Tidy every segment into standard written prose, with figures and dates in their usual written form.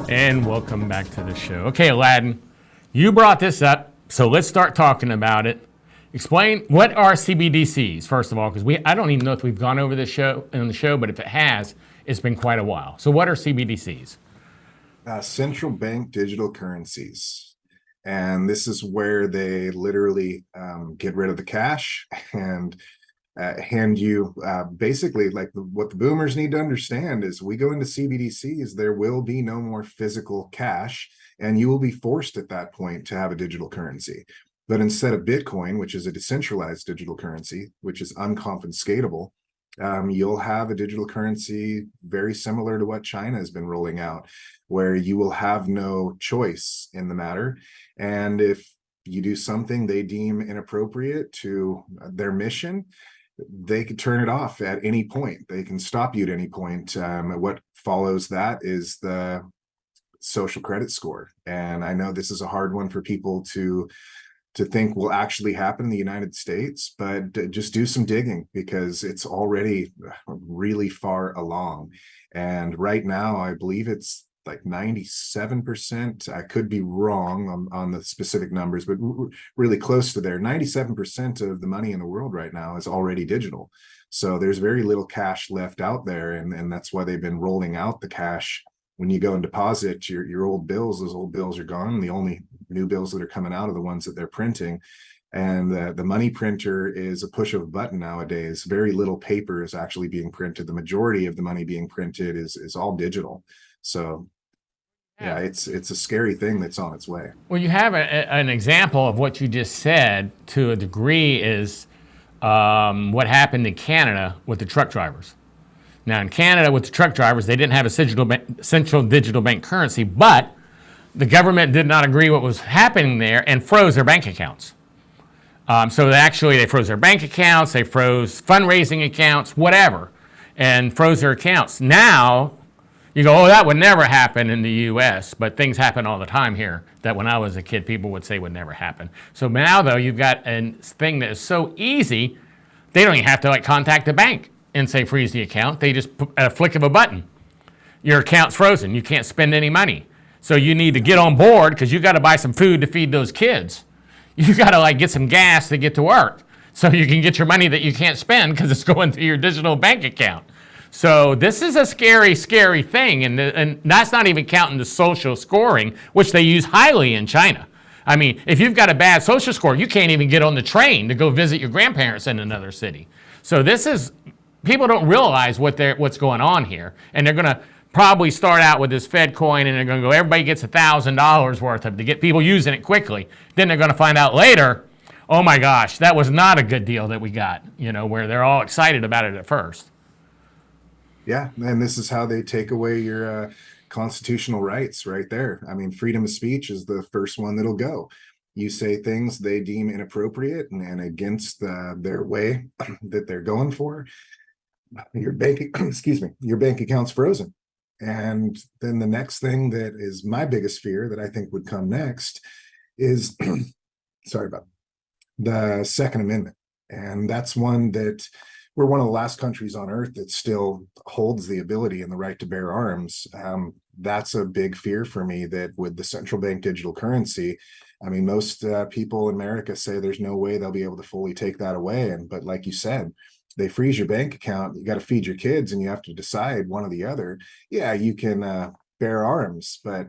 And welcome back to the show. Okay, Alladan, you brought this up, so let's start talking about it. Explain what are CBDCs, first of all, because I don't even know if we've gone over this show on the show, but if it has, it's been quite a while. So what are CBDCs? Central bank digital currencies. And this is where they literally get rid of the cash and hand you basically like what the boomers need to understand is we go into CBDCs, there will be no more physical cash, and you will be forced at that point to have a digital currency. But instead of Bitcoin, which is a decentralized digital currency, which is unconfiscatable, you'll have a digital currency very similar to what China has been rolling out, where you will have no choice in the matter. And if you do something they deem inappropriate to their mission, they can turn it off at any point. They can stop you at any point. What follows that is the social credit score. And I know this is a hard one for people to think will actually happen in the United States, but just do some digging because it's already really far along. And right now, I believe it's like 97%. I could be wrong on the specific numbers, but really close to there. 97% of the money in the world right now is already digital. So there's very little cash left out there. And that's why they've been rolling out the cash. When you go and deposit your old bills, those old bills are gone. The only new bills that are coming out are the ones that they're printing. And the money printer is a push of a button nowadays. Very little paper is actually being printed. The majority of the money being printed is all digital. So yeah, it's a scary thing that's on its way. Well, you have an example of what you just said to a degree is what happened in Canada with the truck drivers. Now, in Canada, with the truck drivers, they didn't have a central digital bank currency, but the government did not agree what was happening there and froze their bank accounts. So they froze their bank accounts, they froze fundraising accounts, whatever, and froze their accounts. Now, you go, oh, that would never happen in the U.S., but things happen all the time here that when I was a kid, people would say would never happen. So now, though, you've got a thing that is so easy, they don't even have to contact the bank and say freeze the account. They just put a flick of a button. Your account's frozen. You can't spend any money. So you need to get on board because you got to buy some food to feed those kids. You got to get some gas to get to work so you can get your money that you can't spend because it's going to your digital bank account. So this is a scary, scary thing. And that's not even counting the social scoring, which they use highly in China. I mean, if you've got a bad social score, you can't even get on the train to go visit your grandparents in another city. So this is... People don't realize what's going on here, and they're going to probably start out with this Fed coin, and they're going to go, everybody gets $1,000 worth of to get people using it quickly. Then they're going to find out later, oh my gosh, that was not a good deal that we got, where they're all excited about it at first. Yeah, and this is how they take away your constitutional rights right there. I mean, freedom of speech is the first one that'll go. You say things they deem inappropriate and against their way that they're going for. Your bank your bank account's frozen. And then the next thing that is my biggest fear that I think would come next is sorry about the Second Amendment. And that's one that we're one of the last countries on earth that still holds the ability and the right to bear arms. That's a big fear for me, that with the central bank digital currency, I mean, most people in America say there's no way they'll be able to fully take that away. But like you said, they freeze your bank account, you got to feed your kids, and you have to decide one or the other. Yeah, you can bear arms, but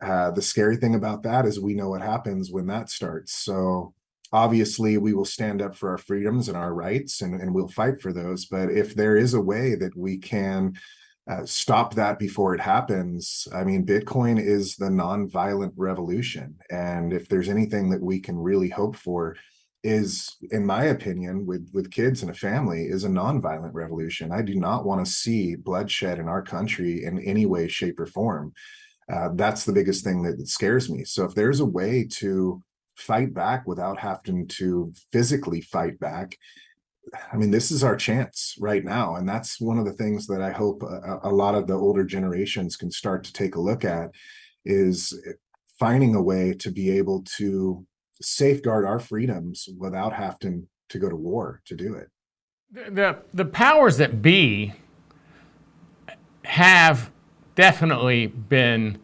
the scary thing about that is we know what happens when that starts. So obviously we will stand up for our freedoms and our rights, and we'll fight for those. But if there is a way that we can stop that before it happens, I mean, Bitcoin is the nonviolent revolution. And if there's anything that we can really hope for, is, in my opinion, with kids and a family, is a nonviolent revolution. I do not want to see bloodshed in our country in any way, shape, or form. That's the biggest thing that scares me. So if there's a way to fight back without having to physically fight back, I mean, this is our chance right now. And that's one of the things that I hope a lot of the older generations can start to take a look at, is finding a way to be able to safeguard our freedoms without having to go to war to do it. The powers that be have definitely been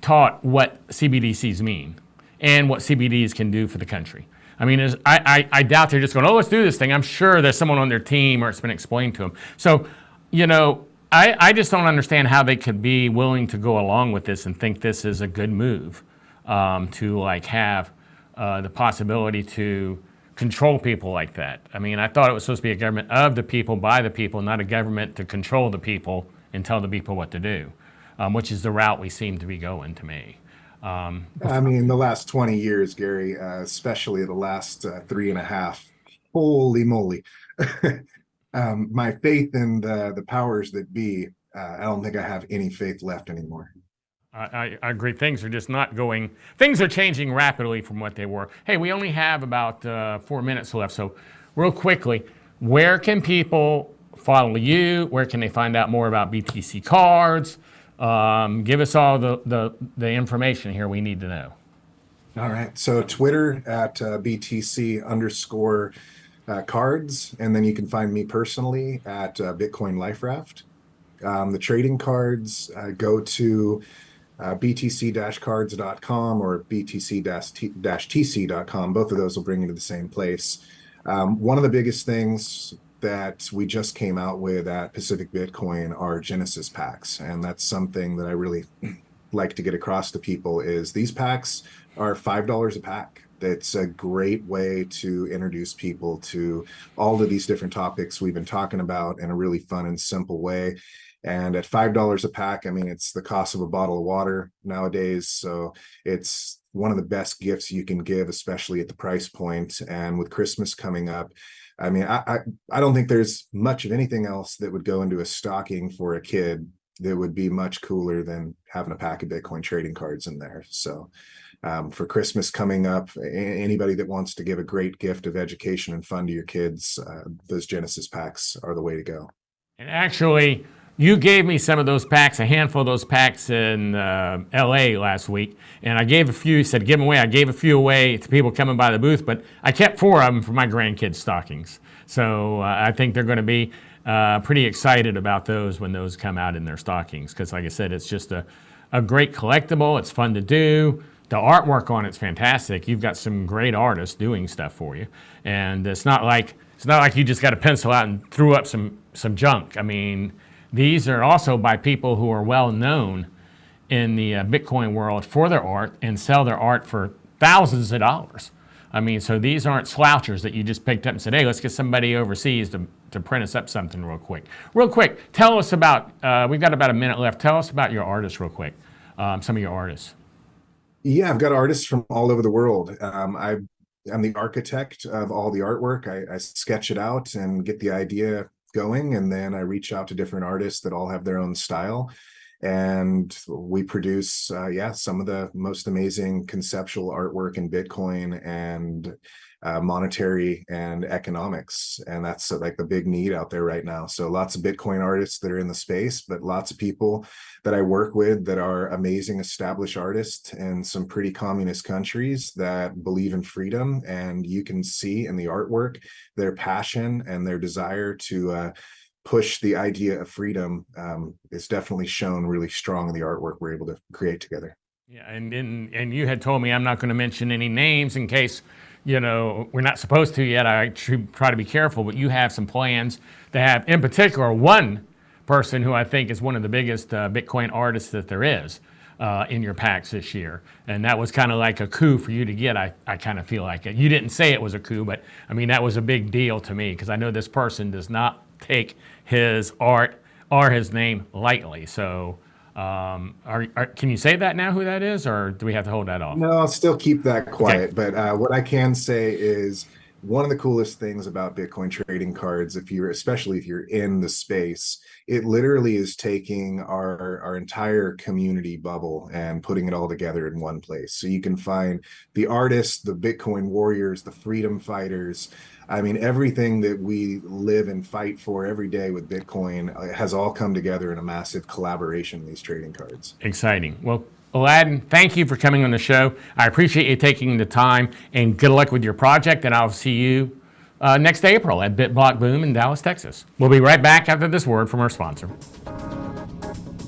taught what CBDCs mean and what CBDs can do for the country. I mean, I doubt they're just going, oh, let's do this thing. I'm sure there's someone on their team or it's been explained to them. So, I just don't understand how they could be willing to go along with this and think this is a good move to like have the possibility to control people like that. I mean, I thought it was supposed to be a government of the people, by the people, not a government to control the people and tell the people what to do, which is the route we seem to be going to me. I mean, the last 20 years, Gary, especially the last 3.5, holy moly. My faith in the powers that be, I don't think I have any faith left anymore. I agree. Things are just not going, things are changing rapidly from what they were. Hey, we only have about 4 minutes left. So real quickly, where can people follow you? Where can they find out more about BTC cards? Give us all the information here we need to know. All right. So Twitter at BTC _cards. And then you can find me personally at Bitcoin Life Raft. The trading cards, go to btc-cards.com or btc-tc.com. Both of those will bring you to the same place. One of the biggest things that we just came out with at Pacific Bitcoin are Genesis packs. And that's something that I really like to get across to people is these packs are $5 a pack. That's a great way to introduce people to all of these different topics we've been talking about in a really fun and simple way. And at $5 a pack, I mean, it's the cost of a bottle of water nowadays. So it's one of the best gifts you can give, especially at the price point. And with Christmas coming up, I mean, I don't think there's much of anything else that would go into a stocking for a kid that would be much cooler than having a pack of Bitcoin trading cards in there. So for Christmas coming up, anybody that wants to give a great gift of education and fun to your kids, those Genesis packs are the way to go. And actually, you gave me some of those packs, a handful of those packs in LA last week, and I gave a few, you said give them away. I gave a few away to people coming by the booth, but I kept 4 of them for my grandkids' stockings. So I think they're going to be pretty excited about those when those come out in their stockings, because like I said, it's just a great collectible. It's fun to do. The artwork on it's fantastic. You've got some great artists doing stuff for you, and it's not like you just got a pencil out and threw up some junk. I mean, these are also by people who are well known in the Bitcoin world for their art and sell their art for thousands of dollars. I mean, so these aren't slouchers that you just picked up and said, hey, let's get somebody overseas to print us up something real quick. Real quick, tell us about, we've got about a minute left. Tell us about your artists real quick, some of your artists. Yeah, I've got artists from all over the world. I'm the architect of all the artwork. I sketch it out and get the idea going, and then I reach out to different artists that all have their own style, and we produce some of the most amazing conceptual artwork in Bitcoin and monetary and economics, and that's like the big need out there right now. So lots of Bitcoin artists that are in the space, but lots of people that I work with that are amazing established artists in some pretty communist countries that believe in freedom, and you can see in the artwork their passion and their desire to push the idea of freedom is definitely shown really strong in the artwork we're able to create together. Yeah, and you had told me I'm not going to mention any names in case, we're not supposed to yet. I should try to be careful, but you have some plans to have, in particular, one person who I think is one of the biggest Bitcoin artists that there is in your packs this year. And that was kind of like a coup for you to get, I kind of feel like it. You didn't say it was a coup, but I mean, that was a big deal to me because I know this person does not take his art or his name lightly. So can you say that now who that is, or do we have to hold that off? No, I'll still keep that quiet. Okay. But what I can say is one of the coolest things about Bitcoin trading cards, especially if you're in the space, it literally is taking our entire community bubble and putting it all together in one place. So you can find the artists, the Bitcoin warriors, the freedom fighters. I mean, everything that we live and fight for every day with Bitcoin has all come together in a massive collaboration in these trading cards. Exciting. Well, Alladan, thank you for coming on the show. I appreciate you taking the time, and good luck with your project, and I'll see you next April at BitBlock Boom in Dallas, Texas. We'll be right back after this word from our sponsor.